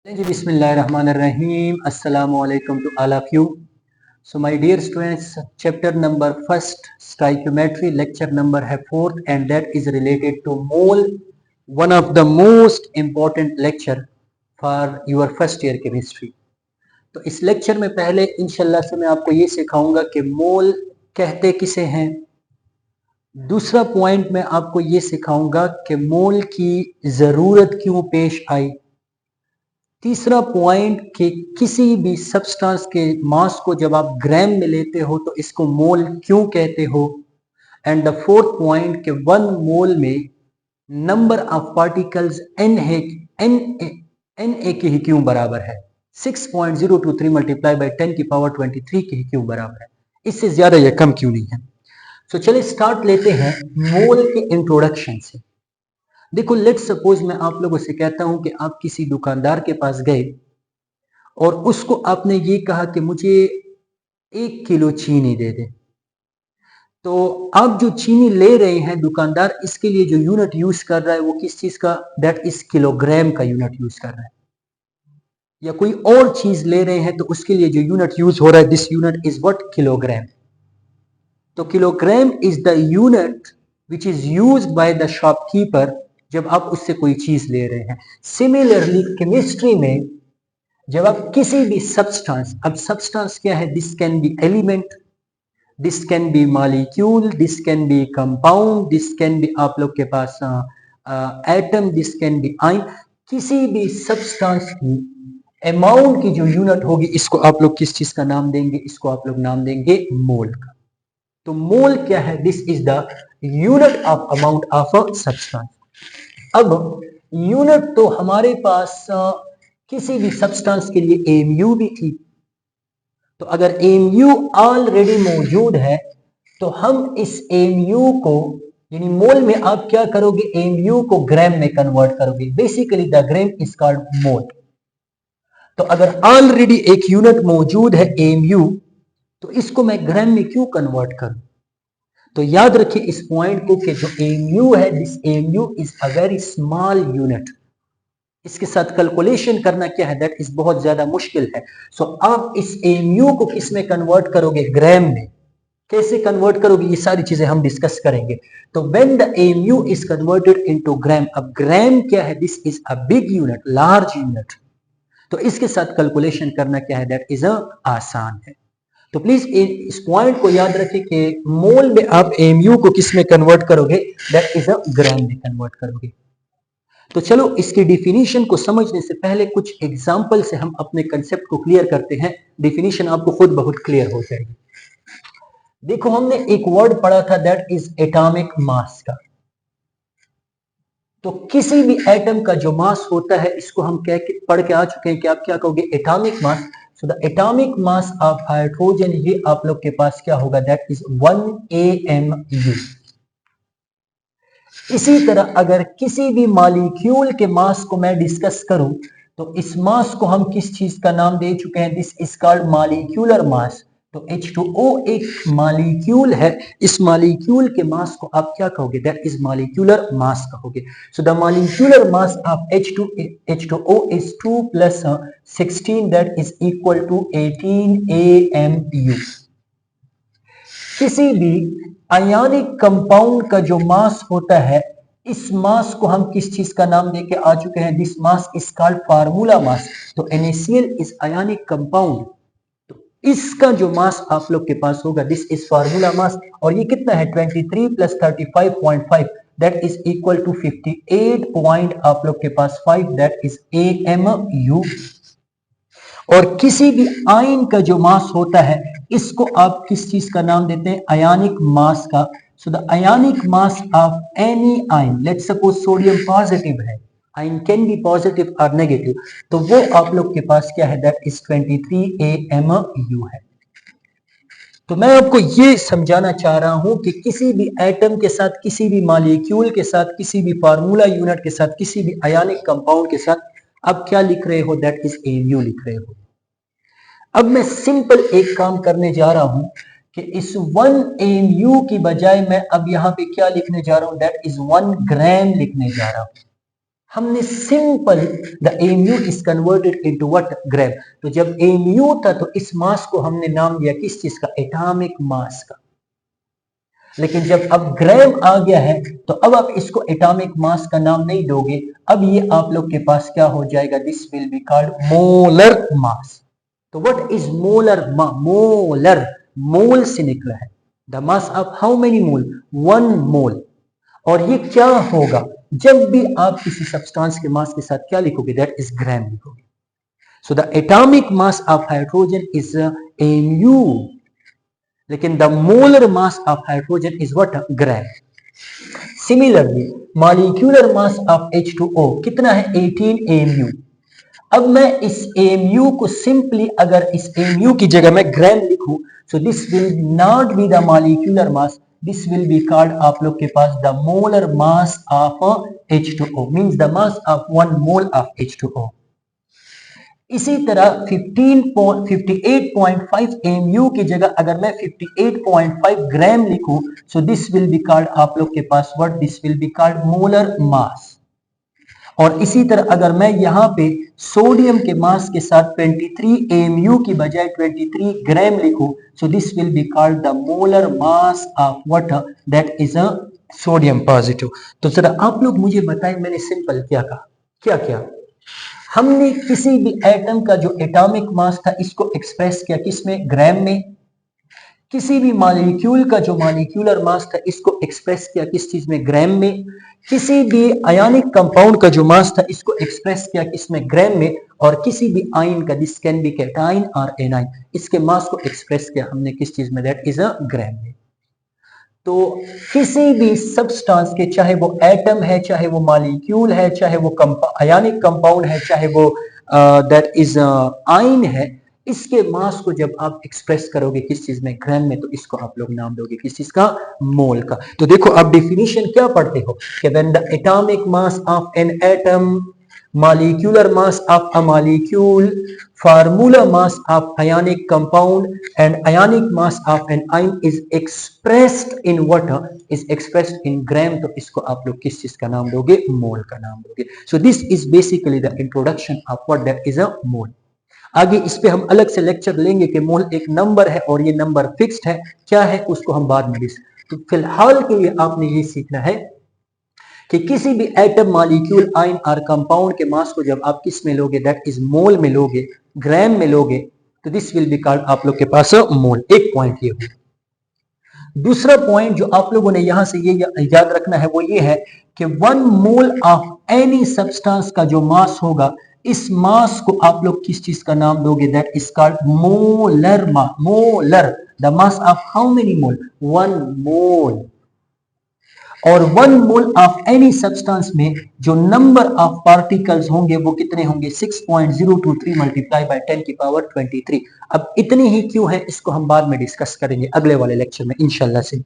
जी बिस्मिल्लाहिर्रहमानिर्रहीम अस्सलामु अलैकुम to all of you. So my dear students, chapter number first stoichiometry lecture number है fourth and that is related to mole, one of the most important lecture for your first year chemistry. तो इस lecture में पहले इंशाल्लाह से मैं आपको ये सिखाऊंगा कि मोल कहते किसे हैं. दूसरा पॉइंट मैं आपको ये सिखाऊंगा कि मोल की जरूरत क्यों पेश आई. तीसरा पॉइंट कि किसी भी सब्सटेंस के मास को जब आप ग्राम में लेते हो तो इसको मोल क्यों कहते हो. एंड द फोर्थ पॉइंट कि वन मोल में number of particles N A के ही क्यों बराबर है. 6.023 मल्टीप्लाई बाई 10 की पावर 23 के ही क्यों बराबर है, इससे ज्यादा या कम क्यों नहीं है. सो चलिए स्टार्ट लेते हैं मोल के इंट्रोडक्शन से. देखो लेट सपोज मैं आप लोगों से कहता हूं कि आप किसी दुकानदार के पास गए और उसको आपने ये कहा कि मुझे 1 किलो चीनी दे दे. तो आप जो चीनी ले रहे हैं दुकानदार इसके लिए जो यूनिट यूज कर रहा है वो किस चीज का, दैट इज किलोग्राम का यूनिट यूज कर रहा है. या कोई और चीज ले रहे हैं तो उसके लिए जो यूनिट यूज हो रहा है this unit is what, kilogram. तो kilogram is the unit which is used by the shopkeeper जब आप उससे कोई चीज ले रहे हैं. सिमिलरली केमिस्ट्री में जब आप किसी भी सब्सटेंस, अब सब्सटेंस क्या है, this can be element, this can be molecule, this can be compound, this can be आप लोग के पास atom, this can be ion. किसी भी सब्सटेंस की अमाउंट की जो यूनिट होगी इसको आप लोग किस चीज का नाम देंगे, इसको आप लोग नाम देंगे मोल का. तो मोल क्या है, this is the unit of amount of a substance. अब यूनिट तो हमारे पास किसी भी सब्सटेंस के लिए एमयू भी थी. तो अगर एमयू ऑलरेडी मौजूद है तो हम इस एमयू को यानी मोल में आप क्या करोगे, एमयू को ग्राम में कन्वर्ट करोगे. Basically the gram is called mole. तो अगर ऑलरेडी एक यूनिट मौजूद है एमयू तो इसको मैं ग्राम में क्यों कन्वर्ट करूं. तो याद रखिए इस पॉइंट को कि जो एमयू है this MU is a very small unit. इसके साथ कैलकुलेशन करना क्या है, दैट इज बहुत ज्यादा मुश्किल है. सो आप इस एमयू को किस में कन्वर्ट करोगे, ग्राम में. कैसे कन्वर्ट करोगे ये सारी चीजें हम डिस्कस करेंगे. तो when the MU is converted into gram, अब ग्राम क्या है, this is a big unit, large unit. तो इसके साथ कैलकुलेशन करना क्या है, दैट इज आसान है. तो प्लीज इस पॉइंट को याद रखें कि मोल में आप एमयू को किस में कन्वर्ट करोगे, दैट इज अ ग्राम में कन्वर्ट करोगे. तो चलो इसकी डिफिनीशन को समझने से पहले कुछ एग्जांपल से हम अपने कंसेप्ट को क्लियर करते हैं. डिफिनीशन आपको खुद बहुत क्लियर हो जाएगी. देखो हमने एक वर्ड पढ़ा था दैट इज एटॉमिक मास का. तो किसी भी एटम का जो मास होता है इसको हम पढ़ के आ चुके हैं कि आप क्या कहोगे, atomic mass. So the atomic mass of hydrogen, ये आप लोग के पास क्या होगा, दैट इज 1 AMU. इसी तरह अगर किसी भी मॉलिक्यूल के मास को मैं डिस्कस करूं तो इस मास को हम किस चीज का नाम दे चुके हैं, this is called molecular mass. तो H2O एक मॉलिक्यूल है, इस मॉलिक्यूल के मास को आप क्या कहोगे, दैट इज मॉलिक्यूलर मास कहोगे. So the molecular mass of H2O is 2 plus 16 that is equal to 18 AMU. किसी भी आयनिक कंपाउंड का जो मास होता है इस मास को हम किस चीज का नाम देके आ चुके हैं, this mass is called formula mass. तो NaCl इज आयनिक कंपाउंड. तो इसका जो मास आप लोग के पास होगा दिस इज फार्मूला मास. और ये कितना है, 23 plus 35.5 that is equal to 58 point आप लोग के पास 5 दैट इज AMU. और किसी भी आयन का जो मास होता है इसको आप किस चीज का नाम देते हैं, आयनिक मास का. So the ionic mass of any ion, let's suppose sodium positive है, आयन कैन बी पॉजिटिव और नेगेटिव, तो वो आप लोग के पास क्या है, दैट इज 23 AMU है. तो मैं आपको ये समझाना चाह रहा हूं कि किसी भी एटम के साथ, किसी भी मॉलिक्यूल के साथ, किसी भी फार्मूला यूनिट के साथ, किसी भी आयनिक कंपाउंड के साथ आप क्या लिख रहे हो, दैट इज AMU लिख रहे हो. अब मैं सिंपल एक काम करने जा रहा हूं कि इस 1 AMU की बजाय मैं अब यहां पे क्या लिखने जा रहा हूं, दैट इज 1 ग्राम लिखने जा रहा हूं. हमने simple the MU is converted into what, gram. तो जब एमयू था तो इस मास को हमने नाम दिया किस चीज का, एटॉमिक मास का। लेकिन जब अब ग्राम आ गया है तो अब आप इसको एटॉमिक मास का नाम नहीं दोगे, अब ये आप लोग के पास क्या हो जाएगा, this will be called molar mass. तो what is molar molar, mole से निकला है, the mass of how many mole, 1 mole. और ये क्या होगा, जब भी आप किसी सब्सटेंस के मास के साथ क्या लिखोगे, दैट इज ग्राम लिखोगे। So the atomic mass of hydrogen is mu, लेकिन the molar mass of hydrogen is what, gram. Similarly molecular mass of H2O कितना है, 18 mu। अब मैं इस mu को सिंपली अगर इस mu की जगह मैं ग्राम लिखूं, so this will not be the molecular mass, this will be called आप लोग के पास the molar mass of H2O, means the mass of 1 mole of H2O। इसी तरह 58.5 mu की जगह अगर मैं 58.5 ग्राम लिखूं, so this will be called आप लोग के पास what, this will be called molar mass. और इसी तरह अगर मैं यहाँ पे सोडियम के मास के साथ 23 mu की बजाय 23 ग्राम लिखूं, so this will be called the molar mass of what, that is a sodium positive. तो जरा आप लोग मुझे बताएं, मैंने सिंपल क्या कहा, क्या क्या हमने किसी भी एटम का जो एटॉमिक मास था इसको एक्सप्रेस किया किसमें, ग्राम में। किसी भी मॉलिक्यूल का जो मॉलिक्यूलर मास था इसको एक्सप्रेस किया किस चीज में, ग्राम में। किसी भी आयनिक कंपाउंड का जो मास था इसको एक्सप्रेस किया किसमें, ग्राम में। और किसी भी आयन का, दिस कैन बी कैटाइन और एनाइन, इसके मास को एक्सप्रेस किया हमने किस चीज में, दैट इज अ ग्राम में। तो किसी भी सब्सटेंस के, चाहे वो एटम है, चाहे वो मॉलिक्यूल है, चाहे वो आयनिक कंपाउंड है, चाहे वो दैट इज आयन है, इसके मास को जब आप एक्सप्रेस करोगे किस चीज में, ग्राम में, तो इसको आप लोग नाम दोगे किस चीज का, मोल का। तो देखो आप डेफिनेशन क्या पढ़ते हो कि when the atomic mass of an atom, molecular mass of a molecule, formula mass of ionic compound, and ionic mass of an ion is expressed in water, is expressed in gram। तो इसको आप लोग किस चीज का नाम दोगे, मोल का नाम दोगे। So this is basically the introduction of what that is a mole। आगे इस पे हम अलग से लेक्चर लेंगे कि मोल एक नंबर है और ये नंबर फिक्स्ड है, क्या है उसको हम बाद में तो फिलहाल के लिए आपने ये सीखना है कि किसी भी एटम, मॉलिक्यूल, आयन और कंपाउंड के मास को जब आप किस में लोगे, दैट इज मोल में लोगे, ग्राम में लोगे, तो दिस विल बी कॉल्ड आप लोग के पास मोल। एक पॉइंट ये हुआ। दूसरा पॉइंट जो आप लोगों ने यहां से ये याद रखना है वो ये है कि 1 मोल ऑफ एनी सब्सटेंस का जो मास होगा, इस मास को आप लोग किस चीज का नाम दोगे, that is called molar mass. Molar, the mass of how many mole, 1 mole. और 1 मोल ऑफ एनी सब्सटेंस में जो नंबर ऑफ पार्टिकल्स होंगे वो कितने होंगे, 6.023 मल्टीप्लाई बाय 10 की पावर 23। अब इतनी ही क्यों है इसको हम बाद में डिस्कस करेंगे अगले वाले लेक्चर में इंशाल्लाह से।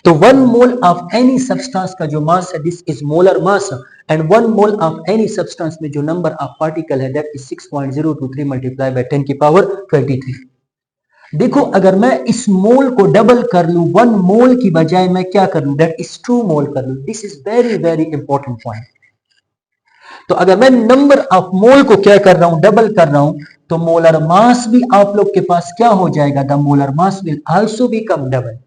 तो 1 मोल ऑफ एनी सब्सटेंस का जो मास है, this is molar mass, and 1 mole of any substance में जो नंबर ऑफ पार्टिकल है, दैट इज 6.023 मल्टीप्लाई बाय 10 की पावर 23। देखो अगर मैं इस मोल को डबल कर लूं, 1 मोल की बजाय मैं क्या कर लूं, दैट इज 2 मोल कर लूं। This is very very important point. तो अगर मैं नंबर ऑफ मोल को क्या कर रहा हूं, डबल कर रहा हूं, तो मोलर मास भी आप लोग के पास क्या हो जाएगा, the molar mass will also become double.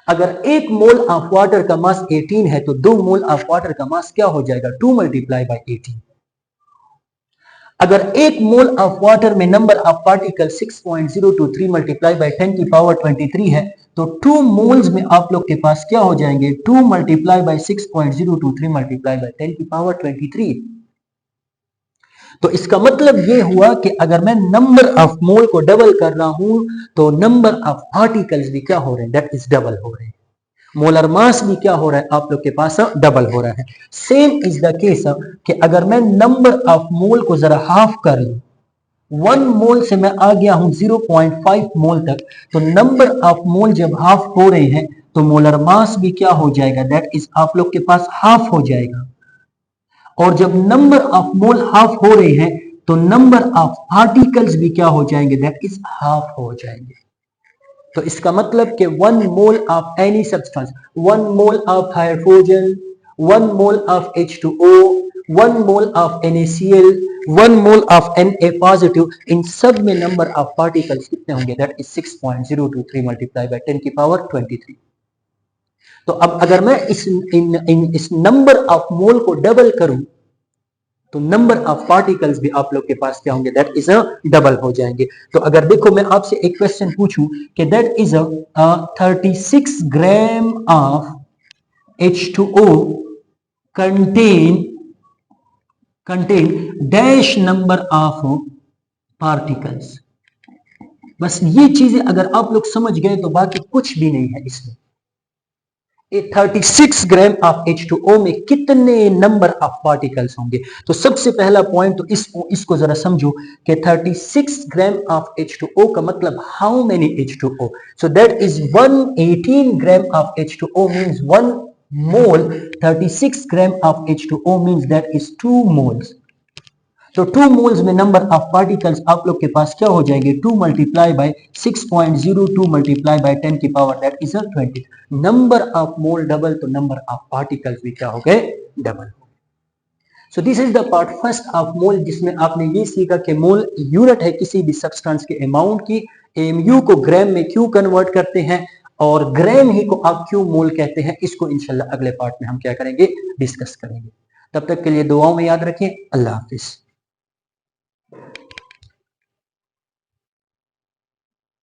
अगर 1 मोल ऑफ वाटर का मास 18 है तो 2 मोल ऑफ वाटर का मास क्या हो जाएगा, 2 मल्टीप्लाई बाय 18। अगर 1 मोल ऑफ वाटर में number of particle 6.023 multiply by 10 की पावर 23 है, तो 2 मोल्स में आप लोग के पास क्या हो जाएंगे, 2 मल्टीप्लाई बाय 6.023 मल्टीप्लाई बाय 10 की पावर 23। तो इसका मतलब ये हुआ कि अगर मैं नंबर ऑफ मोल को डबल कर रहा हूं तो नंबर ऑफ पार्टिकल्स भी क्या हो रहे हैं, दैट इज डबल हो रहे हैं। मोलर मास भी क्या हो रहा है आप लोग के पास, डबल हो रहा है। सेम इज द केस कि अगर मैं नंबर ऑफ मोल को जरा हाफ कर लूं, 1 मोल से मैं आ गया हूं 0.5 मोल तक, तो नंबर ऑफ मोल जब हाफ हो रहे हैं तो मोलर मास भी क्या हो जाएगा, दैट इज आप लोग के पास हाफ हो जाएगा। और जब नंबर ऑफ मोल हाफ हो रहे हैं तो नंबर ऑफ पार्टिकल्स भी क्या हो जाएंगे, दैट इज हाफ हो जाएंगे। तो इसका मतलब कि 1 mole of any substance, 1 mole of hydrogen, 1 mole of H2O, 1 mole of NaCl, 1 mole of Na positive, इन सब में नंबर ऑफ पार्टिकल्स कितने होंगे? दैट इज 6.023 मल्टीप्लाई बाय 10 की पावर 23। तो अब अगर मैं इस नंबर ऑफ मोल को डबल करूं तो नंबर ऑफ पार्टिकल्स भी आप लोग के पास क्या होंगे? दैट इज अ डबल हो जाएंगे। तो अगर देखो मैं आपसे एक क्वेश्चन पूछूं कि that is a 36 gram of H2O contain dash number of particles. बस ये चीजें अगर आप लोग समझ गए तो बाकी कुछ भी नहीं है इसमें। 36 ग्राम ऑफ H2O में कितने नंबर ऑफ पार्टिकल्स होंगे? तो सबसे पहला पॉइंट तो इसको जरा समझो कि 36 ग्राम ऑफ H2O का मतलब how many H2O? So that is 118 gram of H2O means 1 mole. 36 gram of H2O means that is 2 moles. तो 2 मोल्स में नंबर ऑफ पार्टिकल्स आप लोग के पास क्या हो जाएंगे? 2 मल्टीप्लाई बाय 6.02 मल्टीप्लाई बाय 10 की power that is 20। Number of mole double तो नंबर ऑफ पार्टिकल्स भी क्या हो गए? Double. So this is the part first of mole, जिसमें आपने ये सीखा कि मोल यूनिट है किसी भी सब्सटेंस के अमाउंट की। एमयू को ग्राम में क्यों कन्वर्ट करते हैं और ग्राम ही को आप क्यों मोल कहते हैं, इसको इंशाल्लाह अगले पार्ट में हम क्या करेंगे? डिस्कस करेंगे। तब तक के लिए दुआओं में याद रखें। अल्लाह हाफिज।